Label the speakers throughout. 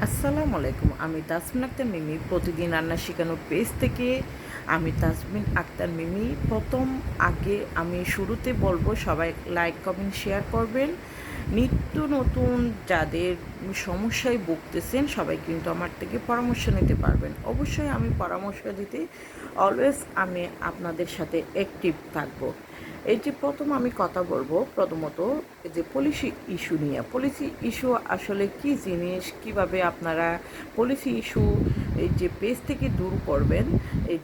Speaker 1: আসসালামু আলাইকুম। আমি তাসমিন আক্তার মিমি। প্রতিদিন রান্না শেখানোর পেজ থেকে আমি তাসমিন আক্তার মিমি। আগে আমি শুরুতে বলবো সবাই লাইক কমেন্ট শেয়ার করবেন। নিত্য নতুন যাদের সমস্যায় ভুগতেছেন সবাই কিন্তু আমার থেকে পরামর্শ নিতে পারবেন। অবশ্যই আমি পরামর্শ দিতে অলওয়েজ আমি আপনাদের সাথে অ্যাক্টিভ থাকবো। এই যে প্রথম আমি কথা বলবো প্রথমত যে পলিসি ইস্যু নিয়ে। পলিসি ইস্যু আসলে কি জিনিস, কিভাবে আপনারা পলিসি ইস্যু এই যে পেজ থেকে দূর করবেন, এই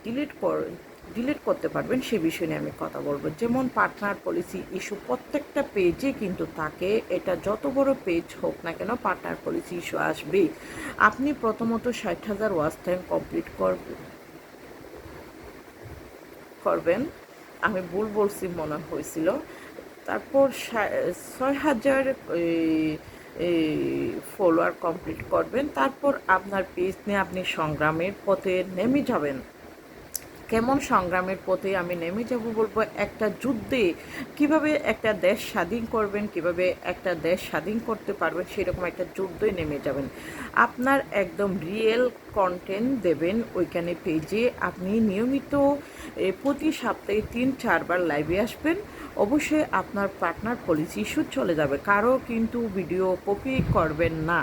Speaker 1: ডিলিট করতে পারবেন সে বিষয় নিয়ে আমি কথা বলবো। যেমন পার্টনার পলিসি ইস্যু প্রত্যেকটা পেজে কিন্তু থাকে, এটা যত বড় পেজ হোক না কেন পার্টনার পলিসি ইস্যু আসবেই। আপনি প্রথমত 60,000 ওয়াচ টাইম কমপ্লিট করবেন। আমি ভুল বলছি মনে হয়েছিল। তারপর 6,000 ফলোয়ার কমপ্লিট করবেন। তারপর আপনার পেজ নিয়ে আপনি সংগ্রামের পথে নেমে যাবেন। কেমন সংগ্রামের পথে আমি নেমে যাব বলবো, একটা যুদ্ধে কিভাবে একটা দেশ স্বাধীন করবেন, কিভাবে একটা দেশ স্বাধীন করতে পারবেন, সেরকম একটা যুদ্ধে নেমে যাবেন। আপনার একদম রিয়েল কন্টেন্ট দেবেন ওইখানে পেজে। আপনি নিয়মিত প্রতি সপ্তাহে 3-4 বার লাইভে আসবেন। অবশ্যই আপনার পার্টনার পলিসি ইস্যু চলে যাবে। কারো কিন্তু ভিডিও কপি করবেন না।